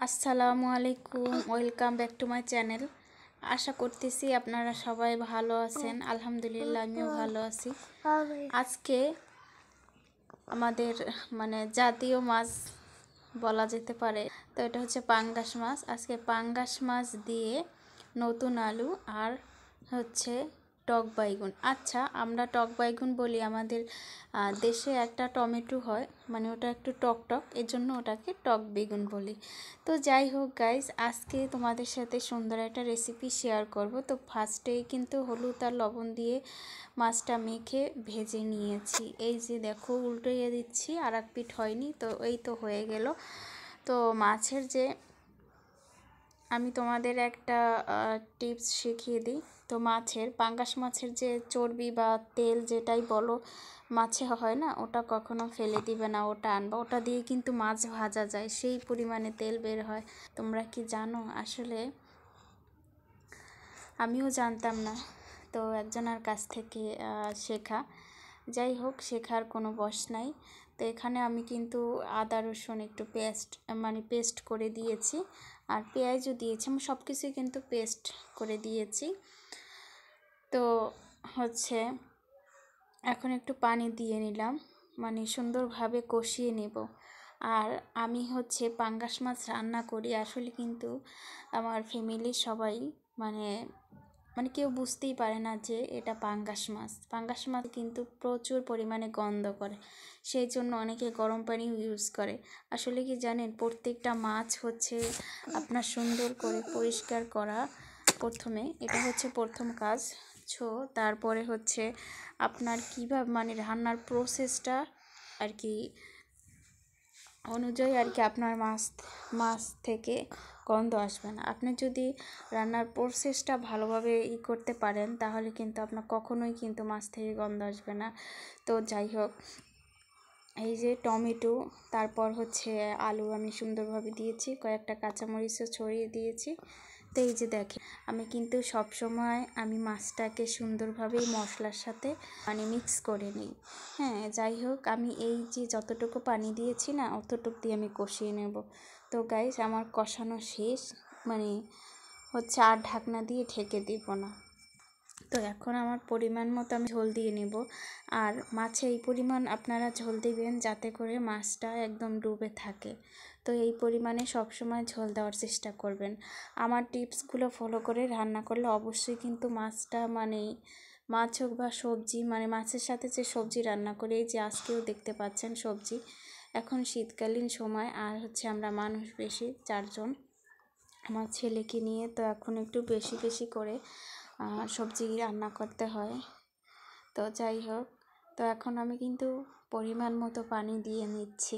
আসসালামু আলাইকুম, welcome back to my channel. আশা করতেছি আপনারা সবাই ভালো আছেন। আলহামদুলিল্লাহ আমিও ভালো আছি। আজকে আমাদের জাতীয় মাছ বলা যেতে পারে, তো এটা হচ্ছে পাঙ্গাস মাছ। আজকে পাঙ্গাস মাছ দিয়ে নতুন আলু আর হচ্ছে টক বাইগুন। আচ্ছা, আমরা টক বাইগুন বলি, আমাদের দেশে একটা টমেটো হয়, ওটা একটু টক টক, এর জন্য ওটাকে টক বেগুন বলি। তো যাই হোক গাইস, আজকে তোমাদের সাথে সুন্দর একটা রেসিপি শেয়ার করব। তো ফার্স্টেই কিন্তু হলুদ আর লবণ দিয়ে মাছটা মেখে ভেজে নিয়েছি। এই যে দেখো, উল্টিয়ে দিচ্ছি, আর এক পিঠ হয়নি, তো এই তো হয়ে গেল। তো মাছের যে আমি তোমাদের একটা টিপস শিখিয়ে দিই। তো পাঙ্গাস মাছের যে চর্বি বা তেল যেটাই বলো মাছে হয় না, ওটা কখনো ফেলে দিবে না, ওটা আনবা, ওটা দিয়ে কিন্তু মাছ ভাজা যায়, সেই পরিমাণে তেল বের হয়। তোমরা কি জানো? আসলে আমিও জানতাম না, তো একজনের কাছ থেকে শেখা। যাই হোক, শেখার কোনো বয়স নাই। তো এখানে আমি কিন্তু আদা রসুন একটু পেস্ট করে দিয়েছি, আর পেঁয়াজও দিয়েছি। আমি সব কিছুই কিন্তু পেস্ট করে দিয়েছি। তো হচ্ছে এখন একটু পানি দিয়ে নিলাম, সুন্দরভাবে কষিয়ে নেব। আর আমি হচ্ছে পাঙ্গাস মাছ রান্না করি, আসলে কিন্তু আমার ফ্যামিলির সবাই মানে কেউ বুঝতেই পারে না যে এটা পাঙ্গাস মাছ। পাঙ্গাস মাছ কিন্তু প্রচুর পরিমাণে গন্ধ করে, সেই জন্য অনেকে গরম পানি ইউজ করে। আসলে কি জানেন, প্রত্যেকটা মাছ হচ্ছে আপনার সুন্দর করে পরিষ্কার করা, প্রথমে এটা হচ্ছে প্রথম কাজ। তারপরে হচ্ছে আপনার কীভাবে রান্নার প্রসেসটা আর কি অনুযায়ী আপনার মাছ থেকে গন্ধ আসবে না। আপনি যদি রান্নার প্রসেসটা ভালোভাবে করতে পারেন, তাহলে কিন্তু আপনার কখনোই কিন্তু মাছ থেকে গন্ধ আসবে না। তো যাই হোক, এই যে টমেটো, তারপর হচ্ছে আলু আমি সুন্দরভাবে দিয়েছি, কয়েকটা কাঁচামরিচও ছড়িয়ে দিয়েছি। তো এই যে দেখেন, আমি কিন্তু সবসময় মাছটাকে সুন্দরভাবেই মশলার সাথে মিক্স করে নিই। হ্যাঁ, যাই হোক, আমি এই যে যতটুকু পানি দিয়েছি না, অতটুকু দিয়ে আমি কষিয়ে নেব। তো গাইস, আমার কষানো শেষ, হচ্ছে আর ঢাকনা দিয়ে ঢেকে দিব না। তো এখন আমার পরিমাণ মতো আমি ঝোল দিয়ে নেব। আর মাছে এই পরিমাণ আপনারা ঝোল দিবেন যাতে করে মাছটা একদম ডুবে থাকে। তো এই পরিমাণে সবসময় ঝোল দেওয়ার চেষ্টা করবেন। আমার টিপসগুলো ফলো করে রান্না করলে অবশ্যই কিন্তু মাছটা মাছ হোক বা সবজি, মাছের সাথে যে সবজি রান্না করি, এই যে আজকেও দেখতে পাচ্ছেন সবজি। এখন শীতকালীন সময়, আর হচ্ছে আমরা মানুষ বেশি, 4 জন আমার ছেলেকে নিয়ে, তো এখন একটু বেশি বেশি করে সবজি রান্না করতে হয়। তো যাই হোক, তো এখন আমি কিন্তু পরিমাণ মতো পানি দিয়ে নিচ্ছি।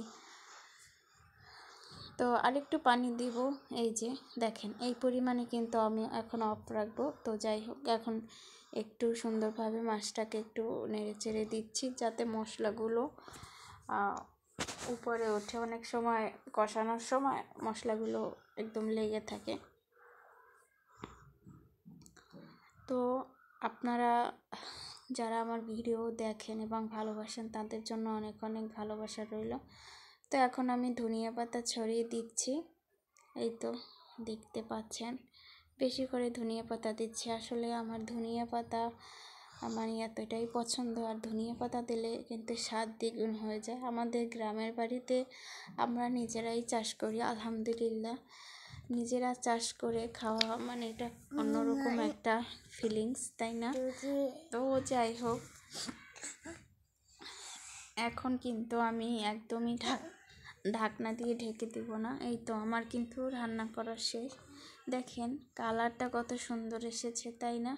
তো আরেকটু পানি দিব, এই যে দেখেন, এই পরিমাণে কিন্তু আমি এখন অফ রাখবো। তো যাই হোক, এখন একটু সুন্দরভাবে মাছটাকে একটু নেড়ে চেড়ে দিচ্ছি, যাতে মশলাগুলো উপরে ওঠে। অনেক সময় কষানোর সময় মশলাগুলো একদম লেগে থাকে। তো আপনারা যারা আমার ভিডিও দেখেন এবং ভালোবাসেন, তাদের জন্য অনেক অনেক ভালোবাসা রইল। তো এখন আমি ধনিয়া পাতা ছড়িয়ে দিচ্ছি, এই তো দেখতে পাচ্ছেন, বেশি করে ধনিয়া পাতা দিচ্ছি। আসলে আমার ধনিয়া পাতা এতটাই পছন্দ, আর ধনিয়া পাতা দিলে কিন্তু স্বাদ দ্বিগুণ হয়ে যায়। আমাদের গ্রামের বাড়িতে আমরা নিজেরাই চাষ করি, আলহামদুলিল্লাহ। নিজেরা চাষ করে খাওয়া এটা অন্যরকম একটা ফিলিংস, তাই না? তো যাই হোক, এখন কিন্তু আমি একদমই ঢাকনা দিয়ে ঢেকে দিব না। এই তো আমার কিন্তু রান্না করা শেষ। দেখেন কালারটা কত সুন্দর এসেছে, তাই না?